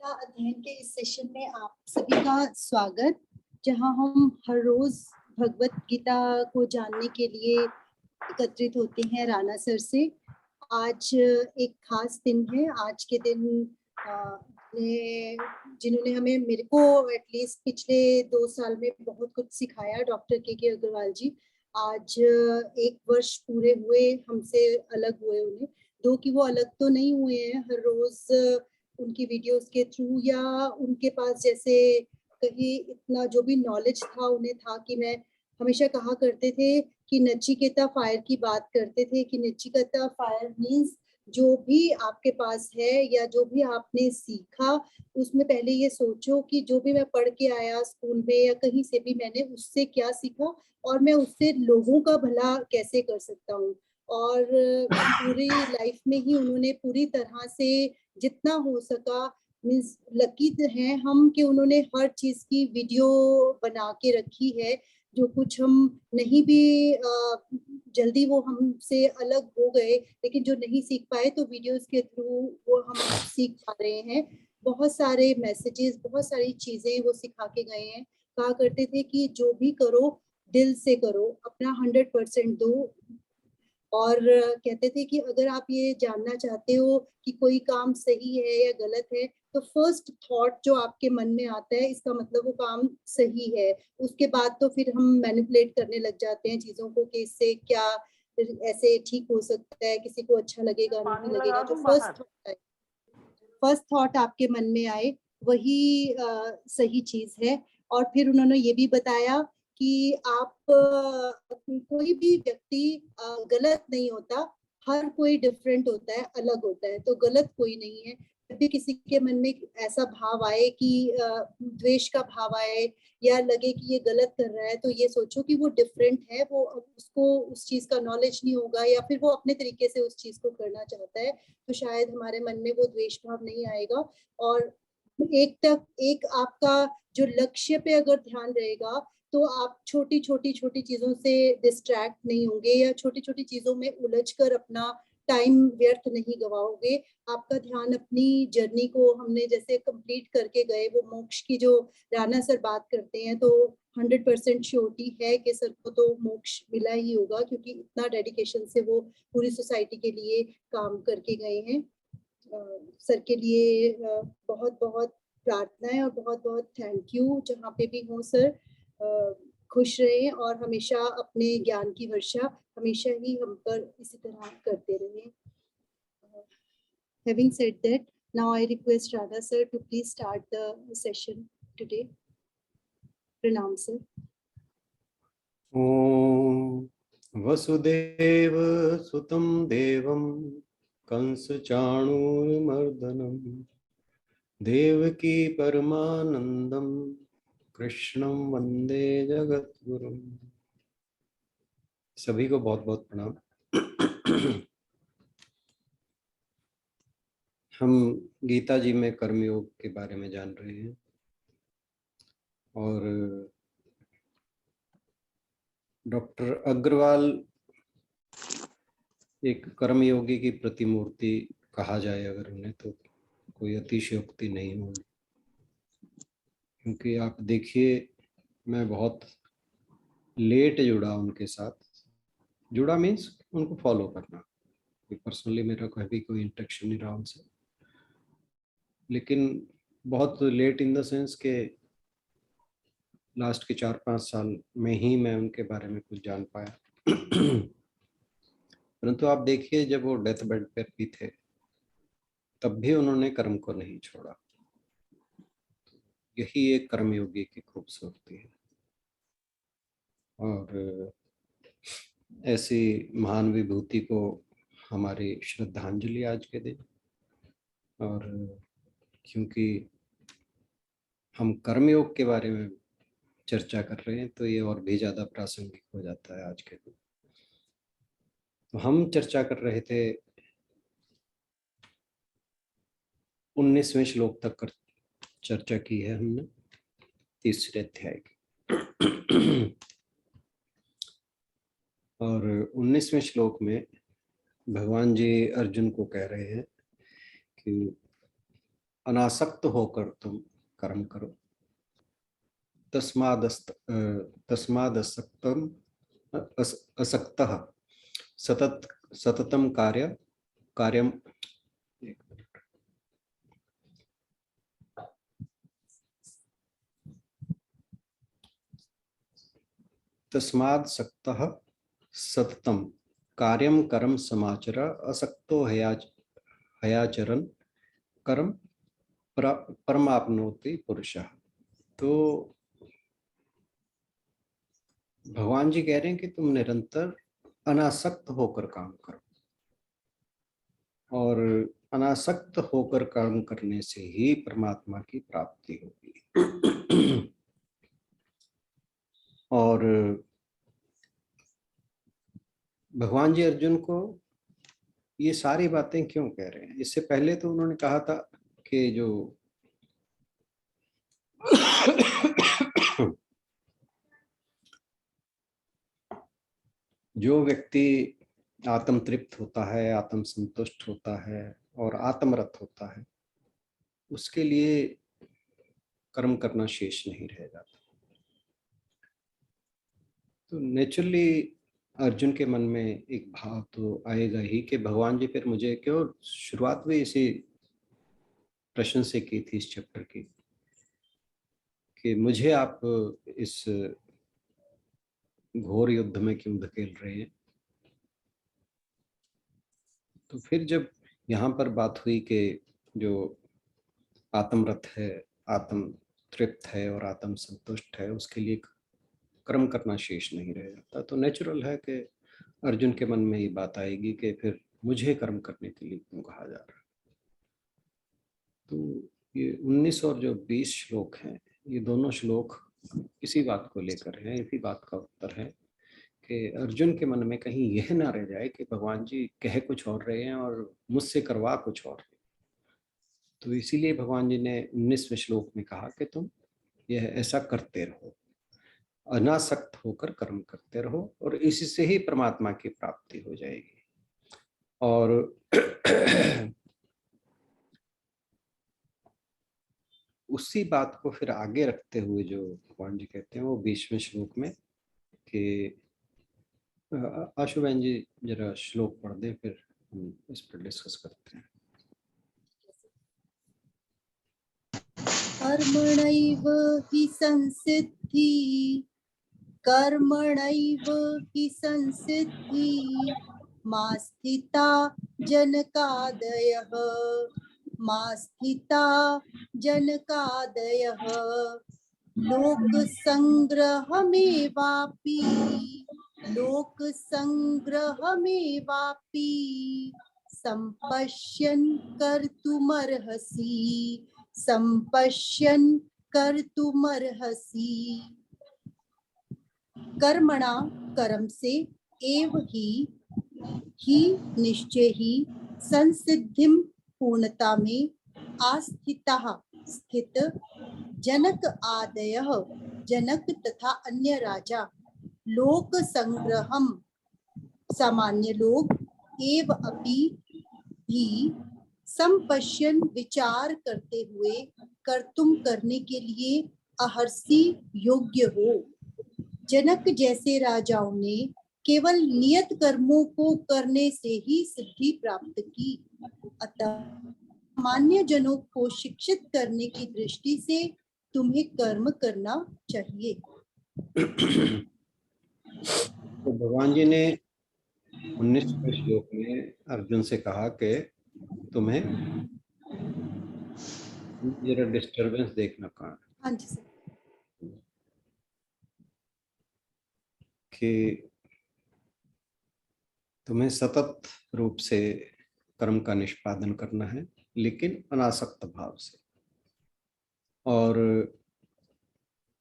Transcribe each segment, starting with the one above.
गीता अध्ययन के इस सेशन में आप सभी का स्वागत, जहां हम हर रोज भगवत गीता को जानने के लिए एकत्रित होते हैं राणा सर से। आज एक खास दिन है। आज के दिन जिन्होंने हमें मेरे को एटलीस्ट पिछले 2 साल में बहुत कुछ सिखाया, डॉक्टर के अग्रवाल जी आज 1 वर्ष पूरे हुए हमसे अलग हुए। उन्हें दो कि वो अलग तो नहीं हुए हैं, हर रोज उनकी वीडियोस के थ्रू या उनके पास जैसे कहीं इतना जो भी नॉलेज था उन्हें था कि मैं हमेशा कहा करते थे कि नचिकेता फायर की बात करते थे कि नचिकेता फायर मीन्स जो भी आपके पास है या जो भी आपने सीखा उसमें पहले ये सोचो कि जो भी मैं पढ़ के आया स्कूल में या कहीं से भी मैंने उससे क्या सीखा और मैं उससे लोगों का भला कैसे कर सकता हूँ। और पूरी लाइफ में ही उन्होंने पूरी तरह से जितना हो सका, मीन्स लकी हैं हम कि उन्होंने हर चीज की वीडियो बना के रखी है। जो कुछ हम नहीं भी जल्दी वो हमसे अलग हो गए, लेकिन जो नहीं सीख पाए तो वीडियोस के थ्रू वो हम सीख पा रहे हैं। बहुत सारे मैसेजेस, बहुत सारी चीजें वो सिखा के गए हैं। कहा करते थे कि जो भी करो दिल से करो, अपना 100% दो। और कहते थे कि अगर आप ये जानना चाहते हो कि कोई काम सही है या गलत है तो फर्स्ट थॉट जो आपके मन में आता है इसका मतलब वो काम सही है। उसके बाद तो फिर हम मैनिपुलेट करने लग जाते हैं चीजों को कि इससे क्या ऐसे ठीक हो सकता है, किसी को अच्छा लगेगा नहीं लगेगा। जो फर्स्ट थॉट आपके मन में आए वही सही चीज है। और फिर उन्होंने ये भी बताया कि आप कोई भी व्यक्ति गलत नहीं होता, हर कोई डिफरेंट होता है, अलग होता है, तो गलत कोई नहीं है। जब भी किसी के मन में ऐसा भाव आए कि द्वेष का भाव आए या लगे कि ये गलत कर रहा है तो ये सोचो कि वो डिफरेंट है, वो उसको उस चीज का नॉलेज नहीं होगा या फिर वो अपने तरीके से उस चीज को करना चाहता है, तो शायद हमारे मन में वो द्वेष भाव नहीं आएगा। और एक आपका जो लक्ष्य पे अगर ध्यान रहेगा तो आप छोटी छोटी चीजों से डिस्ट्रैक्ट नहीं होंगे या छोटी छोटी चीजों में उलझकर अपना टाइम व्यर्थ नहीं गवाओगे। आपका ध्यान अपनी जर्नी को हमने जैसे कंप्लीट करके गए, वो मोक्ष की जो राणा सर बात करते हैं तो 100% श्योरिटी है कि सर को तो मोक्ष मिला ही होगा, क्योंकि इतना डेडिकेशन से वो पूरी सोसाइटी के लिए काम करके गए हैं। सर के लिए बहुत बहुत प्रार्थनाएं और बहुत बहुत थैंक यू। जहाँ पे भी हो सर, खुश रहें और हमेशा अपने ज्ञान की वर्षा हमेशा ही हम पर इसी तरह करते रहें। Having said that, now I request Radha sir to please start the session today. Pranam sir. ॐ वसुदेव सुतं देवं कंसचाणूरमर्दनं देवकी परमानंदं कृष्णं वंदे जगद्गुरुं। सभी को बहुत बहुत प्रणाम। हम गीता जी में कर्मयोग के बारे में जान रहे हैं और डॉक्टर अग्रवाल एक कर्मयोगी की प्रतिमूर्ति कहा जाए अगर उन्हें, तो कोई अतिशयोक्ति नहीं होगी। क्योंकि आप देखिए, मैं बहुत लेट जुड़ा उनके साथ। जुड़ा मीन्स उनको फॉलो करना, पर्सनली मेरा कोई इंटरेक्शन नहीं रहा उनसे, लेकिन बहुत लेट इन द सेंस के लास्ट के 4-5 साल में ही मैं उनके बारे में कुछ जान पाया। परंतु आप देखिए, जब वो डेथ बेड पर भी थे तब भी उन्होंने कर्म को नहीं छोड़ा। यही एक कर्मयोगी की खूबसूरती है। और ऐसी महान विभूति को हमारी श्रद्धांजलि आज के दिन। और क्योंकि हम कर्मयोग के बारे में चर्चा कर रहे हैं तो ये और भी ज़्यादा प्रासंगिक हो जाता है आज के दिन। तो हम चर्चा कर रहे थे 19वें श्लोक तक कर चर्चा की है हमने, 3रे अध्याय की। और 19वें श्लोक में भगवान जी अर्जुन को कह रहे हैं कि अनासक्त होकर तुम कर्म करो। तस्मादसक्तम असक्तः सततम कार्यम। तस्माद् सक्तः सततम कार्यम कर्म समाचर असक्तो हयाचरन कर्म परमाप्नोति पुरुषः। तो भगवान जी कह रहे हैं कि तुम निरंतर अनासक्त होकर काम करो, और अनासक्त होकर काम करने से ही परमात्मा की प्राप्ति होगी। और भगवान जी अर्जुन को ये सारी बातें क्यों कह रहे हैं? इससे पहले तो उन्होंने कहा था कि जो व्यक्ति आत्म तृप्त होता है, आत्म संतुष्ट होता है और आत्मरत होता है, उसके लिए कर्म करना शेष नहीं रह जाता। तो नेचुरली अर्जुन के मन में एक भाव तो आएगा ही कि भगवान जी फिर मुझे क्यों। शुरुआत भी इसी प्रश्न से की थी इस चैप्टर की, कि मुझे आप इस घोर युद्ध में क्यों धकेल रहे हैं। तो फिर जब यहाँ पर बात हुई कि जो आत्मरत है, आत्म तृप्त है और आत्म संतुष्ट है, उसके लिए कर्म करना शेष नहीं रह जाता, तो नेचुरल है कि अर्जुन के मन में ये बात आएगी कि फिर मुझे कर्म करने के लिए क्यों कहा जा रहा है। तो ये 19 और जो 20 श्लोक हैं, ये दोनों श्लोक इसी बात को लेकर हैं, इसी बात का उत्तर है कि अर्जुन के मन में कहीं यह ना रह जाए कि भगवान जी कह कुछ और रहे हैं और मुझसे करवा कुछ और। तो इसीलिए भगवान जी ने 19वें श्लोक में कहा कि तुम यह ऐसा करते रहो, अनासक्त होकर कर्म करते रहो, और इसी से ही परमात्मा की प्राप्ति हो जाएगी। और उसी बात को फिर आगे रखते हुए जो भगवान जी कहते हैं वो 20वें श्लोक में कि आशु बहन जी जरा श्लोक पढ़ दें, फिर हम इस पर डिस्कस करते हैं। कर्मणैव हि संसिद्धि, कर्मणैव हि संसिद्धि, मा स्थिता जनकादयः, मा स्थिता जनकादयः, लोकसंग्रहमेवापि, लोकसंग्रहमेवापि सम्पश्यन् कर्तुमर्हसि, सम्पश्यन् कर्तुमर्हसि। कर्मणा कर्म से, एव ही निश्चय ही, संसिद्धिम पूर्णता में, आस्थितः स्थित, जनक आदयः जनक तथा अन्य राजा, लोक संग्रहम सामान्य लोग, एव अपि भी, संपश्यन विचार करते हुए, कर्तुम करने के लिए, अहर्षि योग्य हो। जनक जैसे राजाओं ने केवल नियत कर्मों को करने से ही सिद्धि प्राप्त की, अतः सामान्य जनों को शिक्षित करने की दृष्टि से तुम्हें कर्म करना चाहिए। तो भगवान जी ने 19वें श्लोक में अर्जुन से कहा कि तुम्हें जरा डिस्टरबेंस देखना कहाँ हाँ जी सर। कि तुम्हें सतत रूप से कर्म का निष्पादन करना है, लेकिन अनासक्त भाव से, और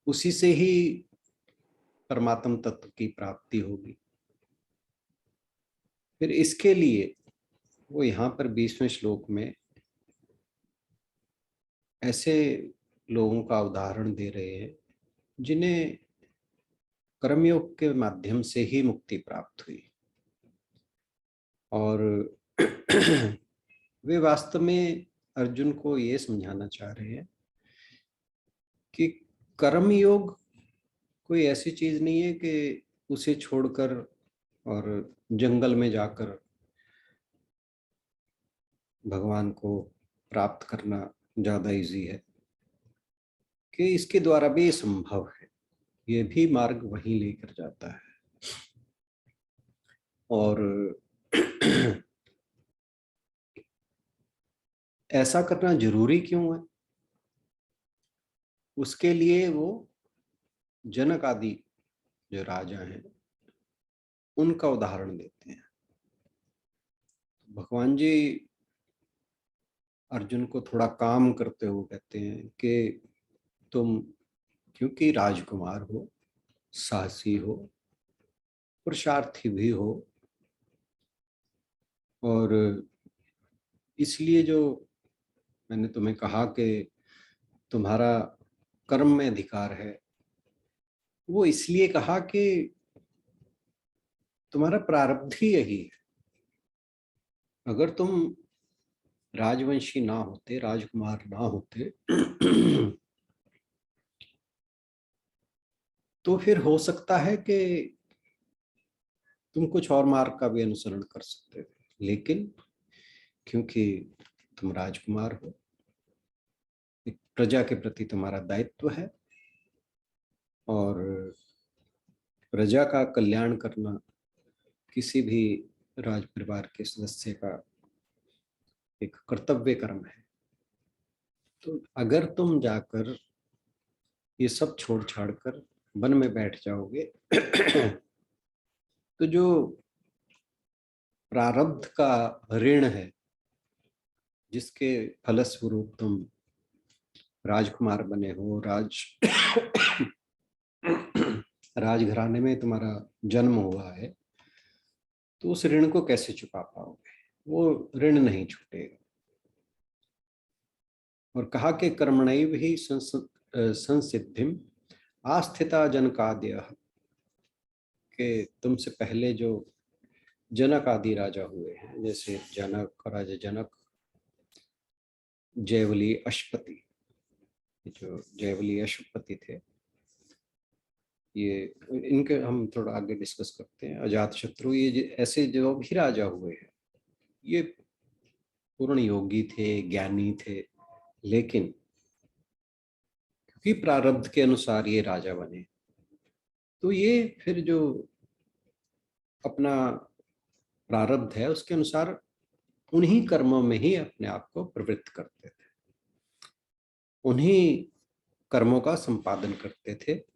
उसी से ही परमात्म तत्व की प्राप्ति होगी। फिर इसके लिए वो यहाँ पर 20वें श्लोक में ऐसे लोगों का उदाहरण दे रहे हैं जिन्हें कर्मयोग के माध्यम से ही मुक्ति प्राप्त हुई, और वे वास्तव में अर्जुन को ये समझाना चाह रहे हैं कि कर्म योग कोई ऐसी चीज नहीं है कि उसे छोड़कर और जंगल में जाकर भगवान को प्राप्त करना ज्यादा इजी है, कि इसके द्वारा भी ये संभव है। ये भी मार्ग वहीं लेकर जाता है। और ऐसा करना जरूरी क्यों है, उसके लिए वो जनक आदि जो राजा हैं उनका उदाहरण देते हैं। भगवान जी अर्जुन को थोड़ा काम करते हुए कहते हैं कि तुम क्योंकि राजकुमार हो, साहसी हो, पुरुषार्थी भी हो, और इसलिए जो मैंने तुम्हें कहा कि तुम्हारा कर्म में अधिकार है, वो इसलिए कहा कि तुम्हारा प्रारब्ध ही यही है। अगर तुम राजवंशी ना होते, राजकुमार ना होते तो फिर हो सकता है कि तुम कुछ और मार्ग का भी अनुसरण कर सकते थे, लेकिन क्योंकि तुम राजकुमार हो, एक प्रजा के प्रति तुम्हारा दायित्व है, और प्रजा का कल्याण करना किसी भी राज परिवार के सदस्य का एक कर्तव्य कर्म है। तो अगर तुम जाकर ये सब छोड़ छाड़ कर वन में बैठ जाओगे तो जो प्रारब्ध का ऋण है, जिसके फलस्वरूप तुम राजकुमार बने हो, राजघराने में तुम्हारा जन्म हुआ है, तो उस ऋण को कैसे चुका पाओगे? वो ऋण नहीं छूटेगा। और कहा कि कर्मणैव ही संसिद्धिम आस्थिता जनकादय, के तुमसे पहले जो जनक आदि राजा हुए हैं, जैसे जनक, राजा जनक, जयवली, अश्वपति, जो जयवली अश्वपति थे, ये इनके हम थोड़ा आगे डिस्कस करते हैं। अजातशत्रु, ये ऐसे जो भी राजा हुए हैं, ये पूर्ण योगी थे, ज्ञानी थे, लेकिन क्योंकि प्रारब्ध के अनुसार ये राजा बने, तो ये फिर जो अपना प्रारब्ध है उसके अनुसार उन्हीं कर्मों में ही अपने आप को प्रवृत्त करते थे, उन्हीं कर्मों का संपादन करते थे,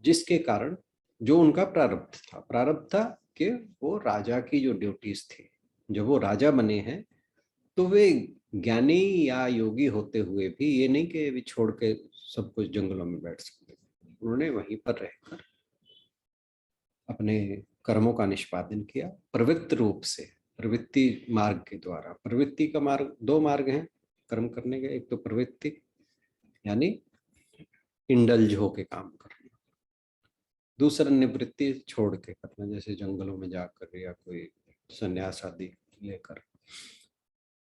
जिसके कारण जो उनका प्रारब्ध था कि वो राजा की जो ड्यूटीज थी, जब वो राजा बने हैं तो वे ज्ञानी या योगी होते हुए भी ये नहीं कि वे छोड़ के सब कुछ जंगलों में बैठ सकते, उन्होंने वहीं पर रहकर अपने कर्मों का निष्पादन किया प्रवृत्त रूप से, प्रवृत्ति मार्ग के द्वारा। प्रवृत्ति का मार्ग, दो मार्ग हैं कर्म करने के, एक तो प्रवृत्ति यानी इंडल्ज होके काम करना, दूसरा निवृत्ति छोड़ के करना, जैसे जंगलों में जाकर या कोई संन्यास आदि लेकर।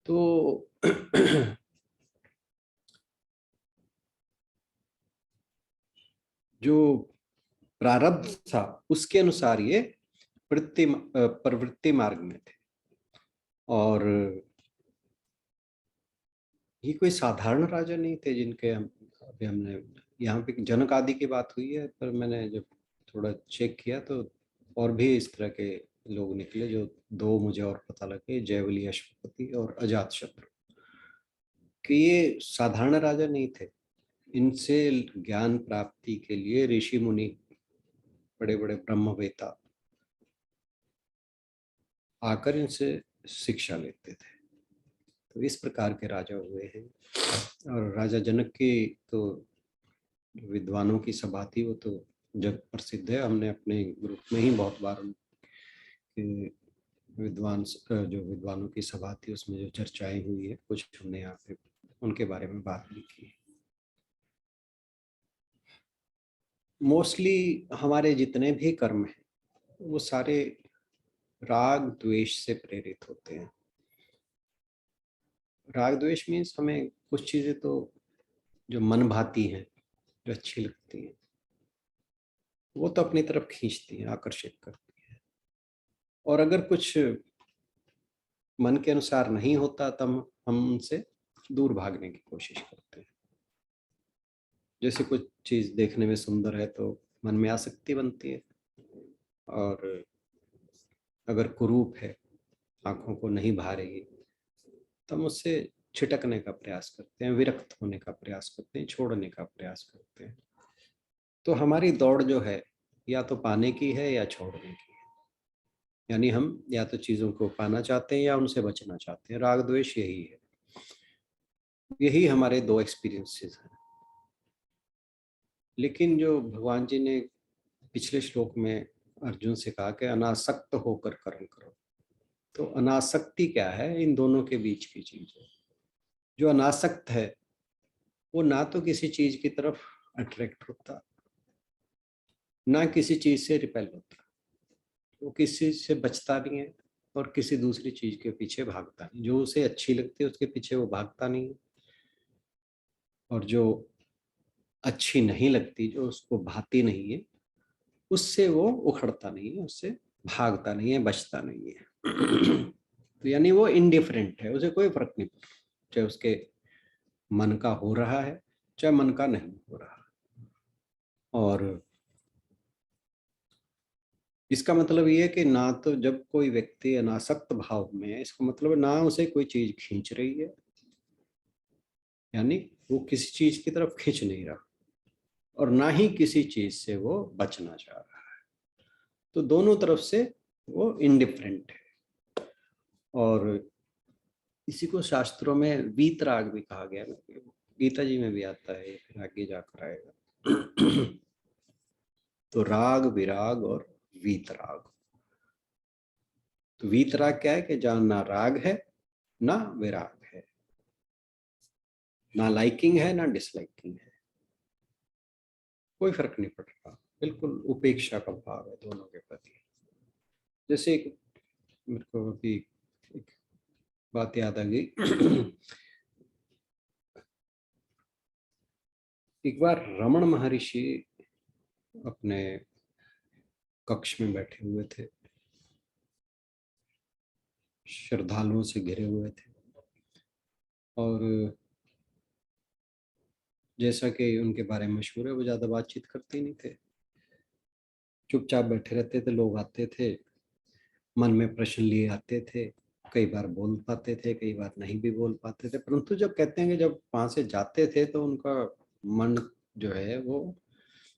तो जो प्रारब्ध था उसके अनुसार ये प्रवृत्ति मार्ग में थे। और ये कोई साधारण राजा नहीं थे जिनके अभी हमने यहाँ पे जनक आदि की बात हुई है, पर मैंने जब थोड़ा चेक किया तो और भी इस तरह के लोग निकले, जो दो मुझे और पता लगे, जयवली अश्वपति और अजातशत्रु, कि ये साधारण राजा नहीं थे। इनसे ज्ञान प्राप्ति के लिए ऋषि मुनि, बड़े बड़े ब्रह्मवेता आकर इनसे शिक्षा लेते थे। तो इस प्रकार के राजा हुए हैं। और राजा जनक की तो विद्वानों की सभा थी, वो तो जग प्रसिद्ध है। हमने अपने ग्रुप में ही बहुत बार जो विद्वानों की सभा थी उसमें जो चर्चाएं हुई है, कुछ हमने यहाँ पे उनके बारे में बात भी की। मोस्टली हमारे जितने भी कर्म हैं वो सारे राग द्वेष से प्रेरित होते हैं। राग द्वेष मीन्स हमें कुछ चीजें तो जो मन भाती हैं, जो अच्छी लगती हैं, वो तो अपनी तरफ खींचती हैं, आकर्षित करती हैं। और अगर कुछ मन के अनुसार नहीं होता तब हम उनसे दूर भागने की कोशिश करते हैं। जैसे कुछ चीज देखने में सुंदर है तो मन में आसक्ति बनती है, और अगर कुरूप है, आंखों को नहीं भा रही, तो हम उससे छिटकने का प्रयास करते हैं, विरक्त होने का प्रयास करते हैं, छोड़ने का प्रयास करते हैं। तो हमारी दौड़ जो है या तो पाने की है या छोड़ने की है। यानी हम या तो चीजों को पाना चाहते हैं या उनसे बचना चाहते हैं। राग द्वेष यही है, यही हमारे दो एक्सपीरियंसेस हैं। लेकिन जो भगवान जी ने पिछले श्लोक में अर्जुन से कहा कि अनासक्त होकर कर्म करो, तो अनासक्ति क्या है? इन दोनों के बीच की चीज है। जो अनासक्त है वो ना तो किसी चीज की तरफ अट्रैक्ट होता, ना किसी चीज से रिपेल होता, वो किसी से बचता नहीं है और किसी दूसरी चीज के पीछे भागता नहीं। जो उसे अच्छी लगती है उसके पीछे वो भागता नहीं है, और जो अच्छी नहीं लगती, जो उसको भाती नहीं है, उससे वो उखड़ता नहीं है, उससे भागता नहीं है, बचता नहीं है। तो यानी वो इनडिफरेंट है, उसे कोई फर्क नहीं पड़ता, चाहे उसके मन का हो रहा है चाहे मन का नहीं हो रहा। और इसका मतलब ये है कि ना तो जब कोई व्यक्ति अनासक्त भाव में है, इसका मतलब ना उसे कोई चीज खींच रही है, यानी वो किसी चीज की तरफ खींच नहीं रहा, और ना ही किसी चीज से वो बचना चाह रहा है। तो दोनों तरफ से वो इंडिफरेंट है। और इसी को शास्त्रों में वीतराग भी कहा गया है। गीता जी में भी आता है, फिर आगे जाकर आएगा। तो राग, विराग और वीतराग। तो वीतराग क्या है कि जहां ना राग है ना विराग है, ना लाइकिंग है ना डिसलाइकिंग है, कोई फर्क नहीं पड़ रहा, बिल्कुल उपेक्षा का भाव है दोनों के प्रति। जैसे एक, मेरे को अभी एक बात याद आ गई। एक बार रमण महर्षि अपने कक्ष में बैठे हुए थे, श्रद्धालुओं से घिरे हुए थे, और जैसा कि उनके बारे में मशहूर है, वो ज़्यादा बातचीत करते नहीं थे, चुपचाप बैठे रहते थे। लोग आते थे, मन में प्रश्न लिए आते थे, कई बार बोल पाते थे, कई बार नहीं भी बोल पाते थे, परंतु जब कहते हैं कि जब वहाँ से जाते थे तो उनका मन जो है वो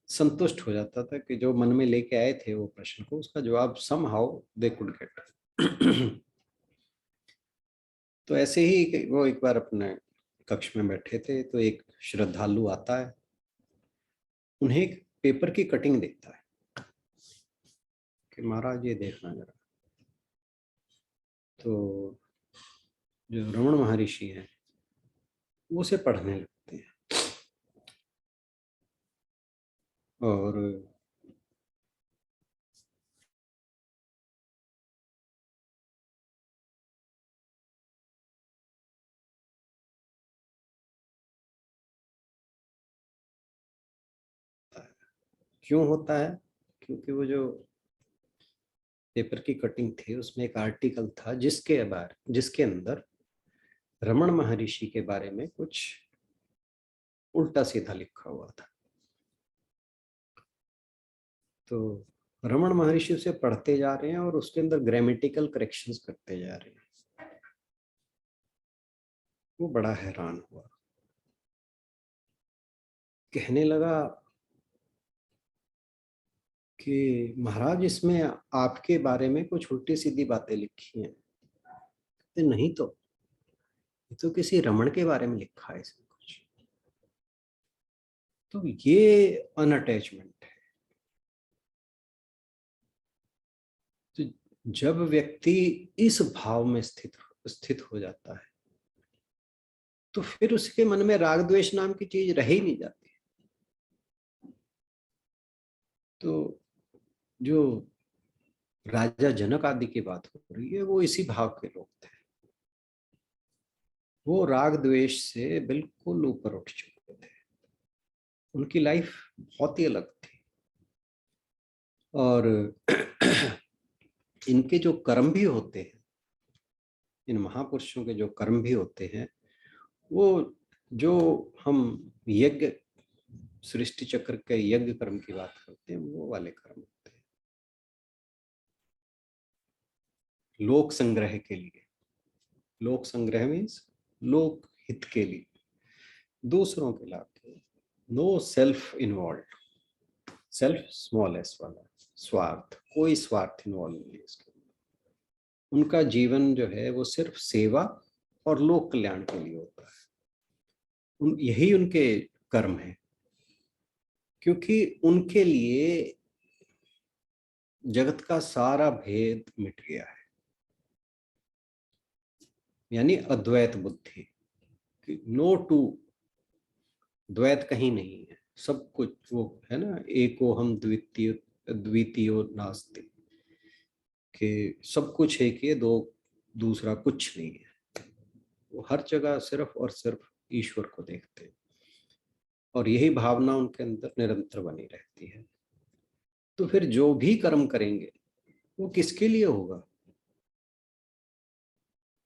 संतुष्ट हो जाता था कि जो मन में लेके आए थे वो प्रश्न को, उसका जवाब समहाउ दे कुड गेट। तो ऐसे ही वो एक बार अपने कक्ष में बैठे थे, तो एक श्रद्धालु आता है, उन्हें एक पेपर की कटिंग देता है कि महाराज ये देखना जरा। तो जो रमण महर्षि हैं वो उसे पढ़ने लगते हैं, और क्यों होता है? क्योंकि वो जो पेपर की कटिंग थी उसमें एक आर्टिकल था जिसके अंदर रमण महर्षि के बारे में कुछ उल्टा सीधा लिखा हुआ था। तो रमण महर्षि उसे पढ़ते जा रहे हैं और उसके अंदर ग्रामेटिकल करेक्शंस करते जा रहे हैं। वो बड़ा हैरान हुआ, कहने लगा कि महाराज इसमें आपके बारे में कुछ उल्टी सीधी बातें लिखी हैं। कहते नहीं तो, ये तो किसी रमण के बारे में लिखा है इसमें कुछ। तो ये अनअटैचमेंट है। तो जब व्यक्ति इस भाव में स्थित हो जाता है तो फिर उसके मन में राग द्वेष नाम की चीज रह ही नहीं जाती। तो जो राजा जनक आदि की बात हो रही है वो इसी भाव के लोग थे। वो राग द्वेष से बिल्कुल ऊपर उठ चुके थे। उनकी लाइफ बहुत ही अलग थी। और इनके जो कर्म भी होते हैं, इन महापुरुषों के जो कर्म भी होते हैं, वो जो हम यज्ञ, सृष्टि चक्र के यज्ञ कर्म की बात करते हैं, वो वाले कर्म होते हैं। लोक संग्रह के लिए, लोक संग्रह मीन्स लोक हित के लिए, दूसरों के लाभ के लिए, no self involve, self small S वाला स्वार्थ, कोई स्वार्थ इन्वॉल्व नहीं है इसके। उनका जीवन जो है वो सिर्फ सेवा और लोक कल्याण के लिए होता है। यही उनके कर्म है, क्योंकि उनके लिए जगत का सारा भेद मिट गया है, यानी अद्वैत बुद्धि, नो टू, द्वैत कहीं नहीं है, सब कुछ वो है ना, एको हम द्वितीय द्वितीयो नास्ति, कि सब कुछ एक ही, दो दूसरा कुछ नहीं है। वो हर जगह सिर्फ और सिर्फ ईश्वर को देखते हैं, और यही भावना उनके अंदर निरंतर बनी रहती है। तो फिर जो भी कर्म करेंगे वो किसके लिए होगा?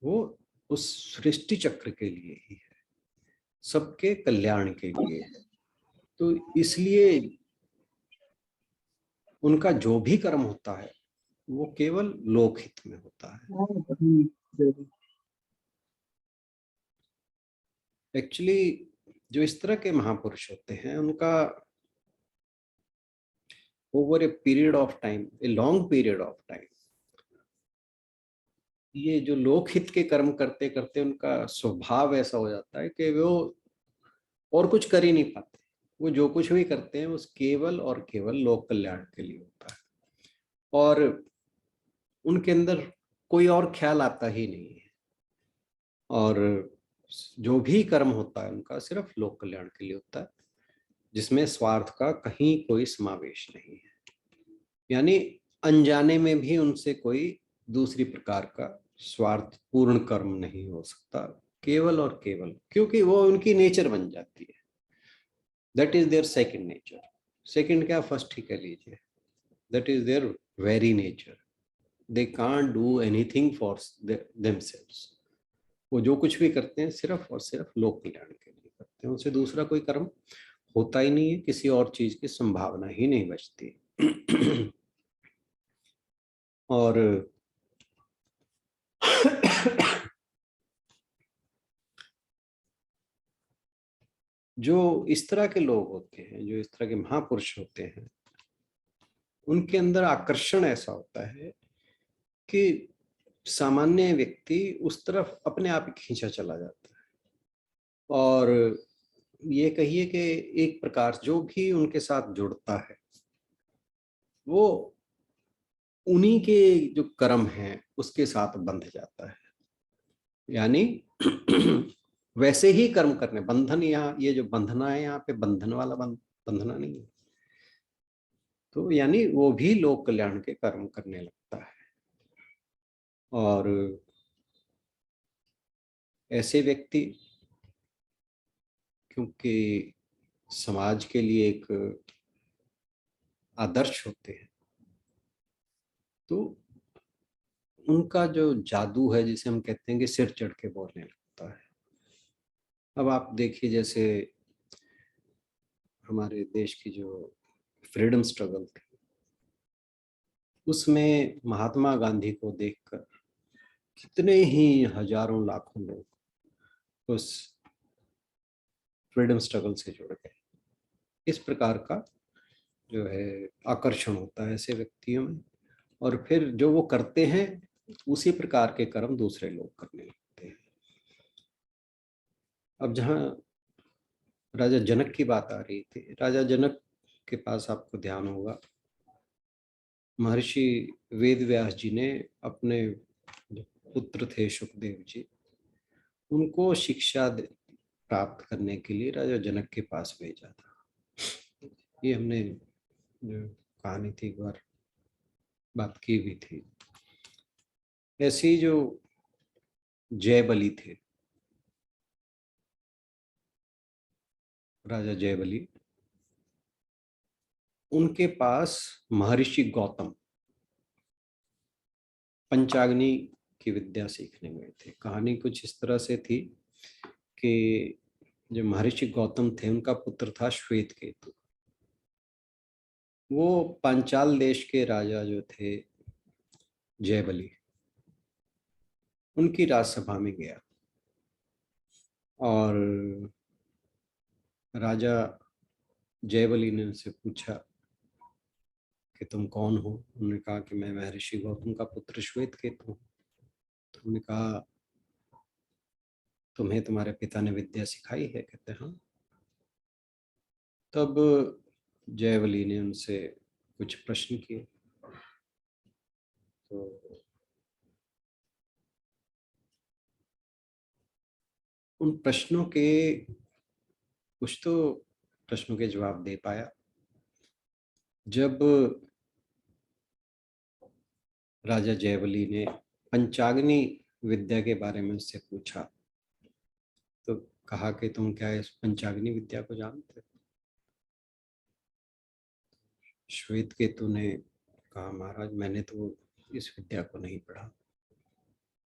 वो उस सृष्टि चक्र के लिए ही है, सबके कल्याण के लिए है। तो इसलिए उनका जो भी कर्म होता है वो केवल लोकहित में होता है। एक्चुअली जो इस तरह के महापुरुष होते हैं, उनका over a period of time, a long period of time, ये जो लोकहित के कर्म करते करते उनका स्वभाव ऐसा हो जाता है कि वो और कुछ कर ही नहीं पाते। वो जो कुछ भी करते हैं वो केवल और केवल लोक कल्याण के लिए होता है, और उनके अंदर कोई और ख्याल आता ही नहीं है। और जो भी कर्म होता है उनका सिर्फ लोक कल्याण के लिए होता है, जिसमें स्वार्थ का कहीं कोई समावेश नहीं है। यानी अनजाने में भी उनसे कोई दूसरी प्रकार का स्वार्थ पूर्ण कर्म नहीं हो सकता, केवल और केवल क्योंकि वो उनकी नेचर बन जाती है। That is their second nature. Second क्या, फर्स्ट ही कह लीजिए। That is their very nature. They can't do anything for themselves. वो जो कुछ भी करते हैं सिर्फ और सिर्फ लोक कल्याण के लिए करते हैं, उनसे दूसरा कोई कर्म होता ही नहीं है, किसी और चीज की संभावना ही नहीं बचती। और जो इस तरह के लोग होते हैं, जो इस तरह के महापुरुष होते हैं, उनके अंदर आकर्षण ऐसा होता है कि सामान्य व्यक्ति उस तरफ अपने आप ही खींचा चला जाता है। और ये कहिए कि एक प्रकार जो भी उनके साथ जुड़ता है वो उन्हीं के जो कर्म हैं उसके साथ बंध जाता है। यानी वैसे ही कर्म करने, बंधन, यहाँ ये जो बंधना है यहाँ पे बंधन वाला बंधना नहीं है। तो यानी वो भी लोक कल्याण के कर्म करने लगता है। और ऐसे व्यक्ति क्योंकि समाज के लिए एक आदर्श होते हैं, तो उनका जो जादू है, जिसे हम कहते हैं कि सिर चढ़ के बोलने लगता है। अब आप देखिए, जैसे हमारे देश की जो फ्रीडम स्ट्रगल थी, उसमें महात्मा गांधी को देखकर कितने ही हजारों लाखों लोग उस फ्रीडम स्ट्रगल से जुड़ गए। इस प्रकार का जो है आकर्षण होता है ऐसे व्यक्तियों में, और फिर जो वो करते हैं उसी प्रकार के कर्म दूसरे लोग करने लगते हैं। अब जहाँ राजा जनक की बात आ रही थी, राजा जनक के पास आपको ध्यान होगा महर्षि वेद व्यास जी ने अपने जो पुत्र थे सुखदेव जी, उनको शिक्षा प्राप्त करने के लिए राजा जनक के पास भेजा था। ये हमने जो कहानी थी एक बार बात की भी थी। ऐसे ही जो जय बलि थे, राजा जयबली, उनके पास महर्षि गौतम पंचाग्नि की विद्या सीखने गए थे। कहानी कुछ इस तरह से थी कि जो महर्षि गौतम थे उनका पुत्र था श्वेत केतु। वो पांचाल देश के राजा जो थे जयबली, उनकी राजसभा में गया और राजा जयबली ने उनसे पूछा कि तुम कौन हो। उन्होंने कहा कि मैं महर्षि गौतम का पुत्र श्वेत केतु हूँ। तो उन्होंने कहा तुम्हें तुम्हारे पिता ने विद्या सिखाई है? कहते हाँ। तब जयबली ने उनसे कुछ प्रश्न किए। तो उन प्रश्नों के कुछ तो प्रश्नों के जवाब दे पाया। जब राजा जयबली ने पंचाग्नि विद्या के बारे में उससे पूछा तो कहा कि तुम क्या इस पंचाग्नि विद्या को जानते हो? श्वेत केतु ने कहा महाराज मैंने तो इस विद्या को नहीं पढ़ा।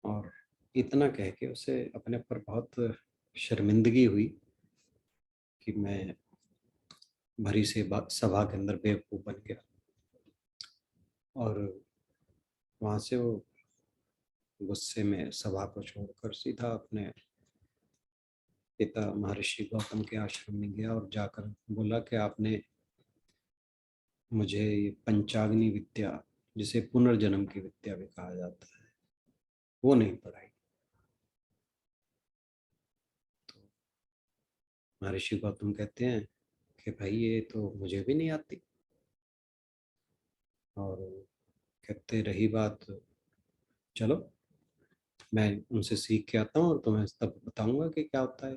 और इतना कह के उसे अपने पर बहुत शर्मिंदगी हुई कि मैं भरी से सभा के अंदर बेवकूफ बन गया। और वहां से वो गुस्से में सभा को छोड़कर सीधा अपने पिता महर्षि गौतम के आश्रम में गया और जाकर बोला कि आपने मुझे ये पंचाग्नि विद्या, जिसे पुनर्जन्म की विद्या भी कहा जाता है, वो नहीं पढ़ाई। तो महर्षि गौतम कहते हैं कि भाई ये तो मुझे भी नहीं आती। और कहते रही बात, चलो मैं उनसे सीख के आता हूँ और तुम्हें तब बताऊंगा कि क्या होता है।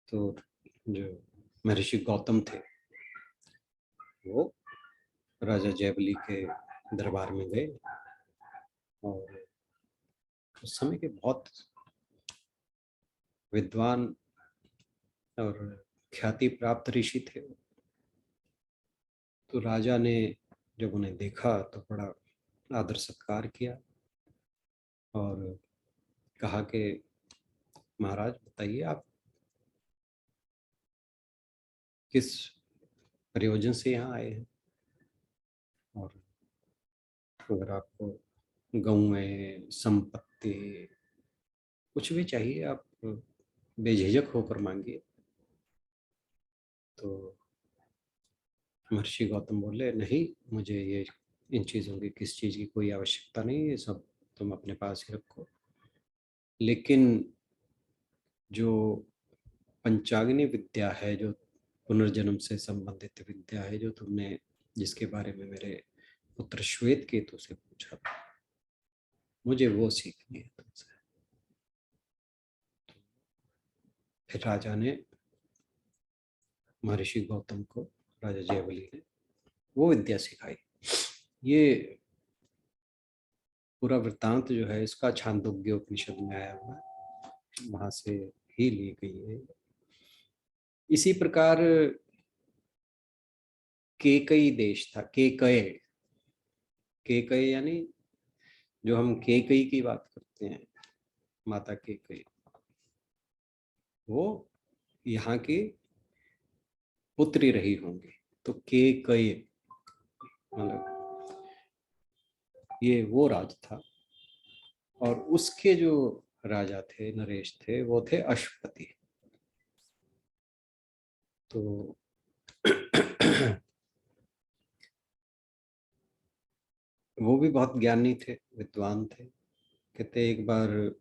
तो जो महर्षि गौतम थे वो राजा जयबली के दरबार में गए और उस समय के बहुत विद्वान और ख्याति प्राप्त ऋषि थे। तो राजा ने जब उन्हें देखा तो बड़ा आदर सत्कार किया और कहा कि महाराज बताइए आप किस प्रयोजन से यहाँ आए हैं, और अगर आपको गौएं, संपत्ति, कुछ भी चाहिए आप बेझिझक होकर मांगिए। तो महर्षि गौतम बोले नहीं, मुझे ये इन चीज़ों की किस चीज़ की कोई आवश्यकता नहीं, ये सब तुम अपने पास ही रखो। लेकिन जो पंचाग्नि विद्या है, जो पुनर्जन्म से संबंधित विद्या है, जो तुमने जिसके बारे में मेरे पुत्र श्वेत केतु से पूछा, मुझे वो सीखनी है तुमसे। फिर राजा ने महर्षि गौतम को, राजा जयबली ने वो विद्या सिखाई। ये पूरा वृत्तांत जो है इसका छांदोग्य उपनिषद में आया हुआ है, वहां से ही ली गई है। इसी प्रकार केकई देश था, केकय, केकय यानी जो हम केकई की बात करते हैं, माता केकई, वो यहाँ की पुत्री रही होंगी। तो केकई मतलब ये वो राज था। और उसके जो राजा थे, नरेश थे, वो थे अश्वपति। तो वो भी बहुत ज्ञानी थे, विद्वान थे। कहते एक बार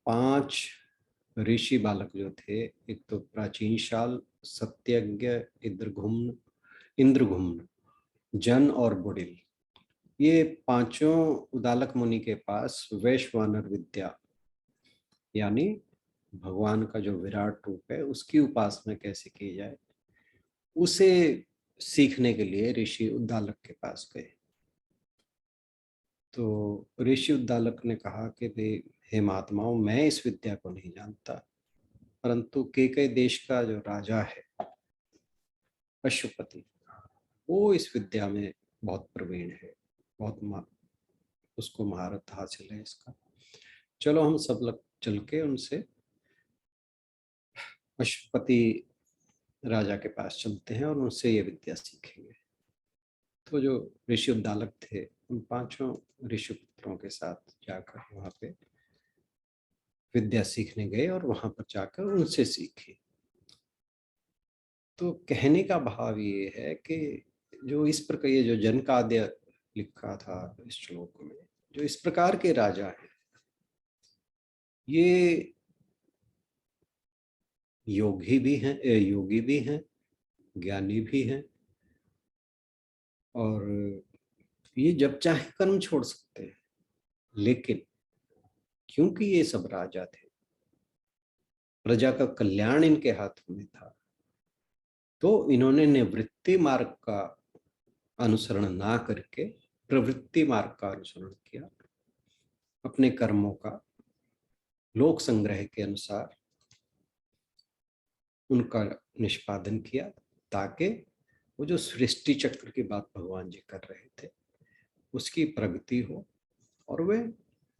5 ऋषि बालक जो थे, एक तो प्राचीन शाल, सत्यज्ञ, इंद्रघुम्न, इंद्रघुम्न, जन और बुडिल, ये पांचों उदालक मुनि के पास वैश्वानर विद्या यानी भगवान का जो विराट रूप है उसकी उपासना कैसे की जाए, उसे सीखने के लिए ऋषि उद्दालक के पास गए। तो ऋषि उद्दालक ने कहा कि भाई हे महात्माओं, मैं इस विद्या को नहीं जानता, परंतु केकई देश का जो राजा है पशुपति, वो इस विद्या में बहुत प्रवीण है, उसको महारत हासिल है इसका। चलो हम सब लोग चल के उनसे पशुपति राजा के पास चलते हैं और उनसे ये विद्या सीखेंगे। तो जो ऋषि उद्दालक थे उन 5 ऋषि पुत्रों के साथ जाकर वहां पे विद्या सीखने गए और वहां पर जाकर उनसे सीखी। तो कहने का भाव ये है कि जो इस प्रकार, ये जो जनकाद्य लिखा था इस श्लोक में, जो इस प्रकार के राजा हैं, ये योगी भी हैं, ज्ञानी भी हैं, और ये जब चाहे कर्म छोड़ सकते हैं। लेकिन क्योंकि ये सब राजा थे, प्रजा का कल्याण इनके हाथों में था, तो इन्होंने निवृत्ति मार्ग का अनुसरण ना करके प्रवृत्ति मार्ग का अनुसरण किया। अपने कर्मों का लोक संग्रह के अनुसार उनका निष्पादन किया, ताकि वो जो सृष्टि चक्र की बात भगवान जी कर रहे थे उसकी प्रगति हो और वे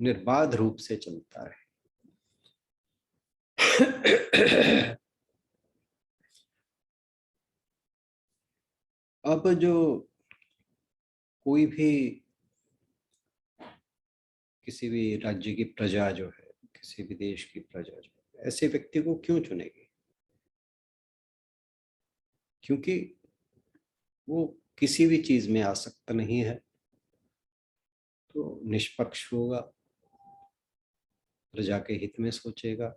निर्बाध रूप से चलता रहे। अब जो कोई भी किसी भी राज्य की प्रजा जो है, किसी भी देश की प्रजा जो है, ऐसे व्यक्ति को क्यों चुनेगी? क्योंकि वो किसी भी चीज में आसक्त नहीं है, तो निष्पक्ष होगा, प्रजा के हित में सोचेगा,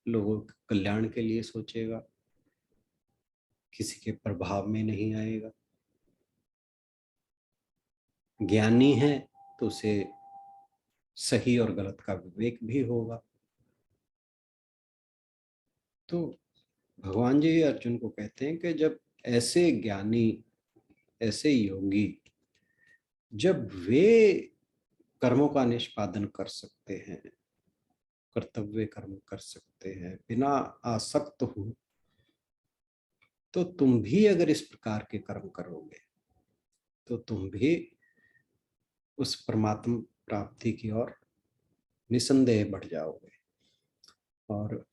लोगों के कल्याण के लिए सोचेगा, किसी के प्रभाव में नहीं आएगा। ज्ञानी है तो उसे सही और गलत का विवेक भी होगा। तो भगवान जी अर्जुन को कहते हैं कि जब ऐसे ज्ञानी, ऐसे योगी, जब वे कर्मों का निष्पादन कर सकते हैं, कर्तव्य कर्म कर सकते हैं बिना आसक्त हो, तो तुम भी अगर इस प्रकार के कर्म करोगे तो तुम भी उस परमात्मा प्राप्ति की ओर निसंदेह बढ़ जाओगे। और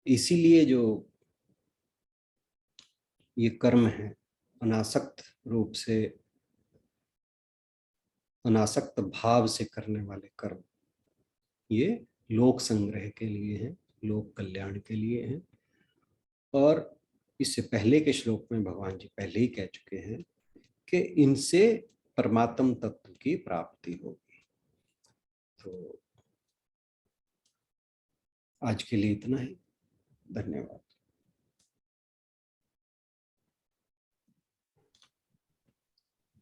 इसीलिए जो ये कर्म है, अनासक्त रूप से, अनासक्त भाव से करने वाले कर्म, ये लोक संग्रह के लिए हैं, लोक कल्याण के लिए हैं। और इससे पहले के श्लोक में भगवान जी पहले ही कह चुके हैं कि इनसे परमात्म तत्व की प्राप्ति होगी। तो आज के लिए इतना ही। धन्यवाद।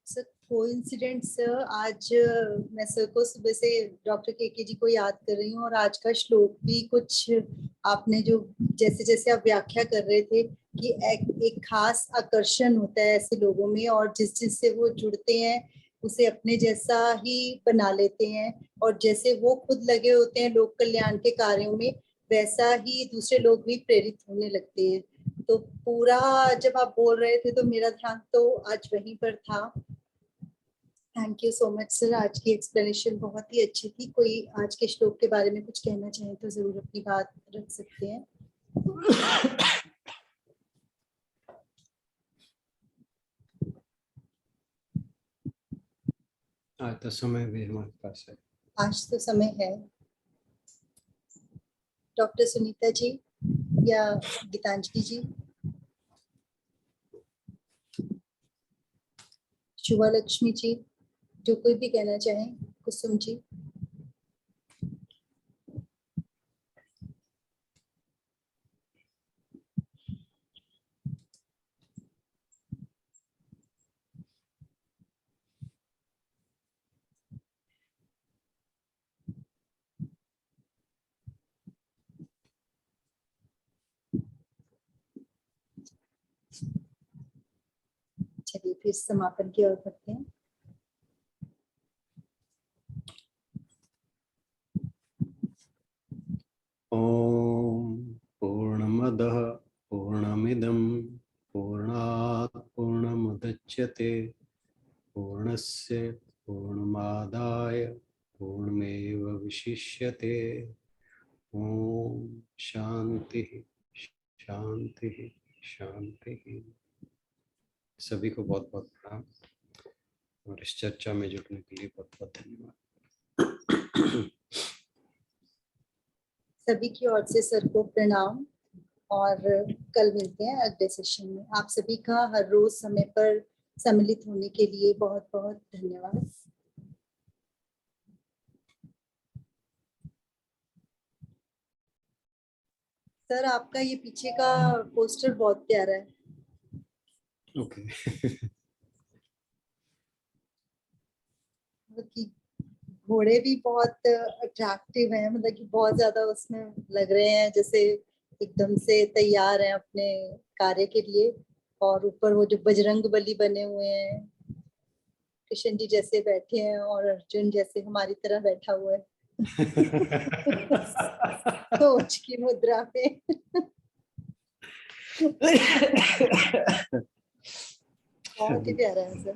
सर कोइंसिडेंट सर, आज मैं सर को सुबह से डॉक्टर के जी को याद कर रही हूँ, और आज का श्लोक भी कुछ आपने जो जैसे जैसे आप व्याख्या कर रहे थे कि एक खास आकर्षण होता है ऐसे लोगों में, और जिस जिससे वो जुड़ते हैं उसे अपने जैसा ही बना लेते हैं, और जैसे वो खुद लगे होते हैं लोक कल्याण के कार्यों में, वैसा ही दूसरे लोग भी प्रेरित होने लगते हैं। तो पूरा जब आप बोल रहे थे तो मेरा ध्यान तो आज वहीं पर था। Thank you so much sir, आज की एक्सप्लेनेशन बहुत ही अच्छी थी। कोई आज के श्लोक के बारे में कुछ कहना चाहे तो जरूर अपनी बात रख सकते हैं। आज तो समय भी हमारे पास है। आज तो समय है। डॉक्टर सुनीता जी या गीतांजलि जी, शुभा लक्ष्मी जी, जो कोई भी कहना चाहें, कुसुम जी। चलिए फिर समापन की ओर बढ़ते हैं। ओम पूर्णमदः पूर्णमिदं पूर्णात् पूर्णमुदच्यते पूर्णस्य पूर्णमादाय पूर्णमेवावशिष्यते। ओम शांति शांति शांति। सभी को बहुत बहुत प्रणाम और इस चर्चा में जुड़ने के लिए बहुत बहुत धन्यवाद। सभी की ओर से सर को प्रणाम और कल मिलते हैं अगले सेशन में। आप सभी का हर रोज समय पर सम्मिलित होने के लिए बहुत बहुत धन्यवाद। सर आपका ये पीछे का पोस्टर बहुत प्यारा है। ओके। मतलब कि घोड़े भी बहुत अट्रैक्टिव हैं, मतलब कि बहुत ज्यादा उसमें लग रहे हैं जैसे एकदम से तैयार हैं अपने कार्य के लिए। और ऊपर वो जो बजरंग बली बने हुए हैं, कृष्ण जी जैसे बैठे हैं और अर्जुन जैसे हमारी तरह बैठा हुआ है। सोच की मुद्रा पे। बहुत ही प्यारा है सर।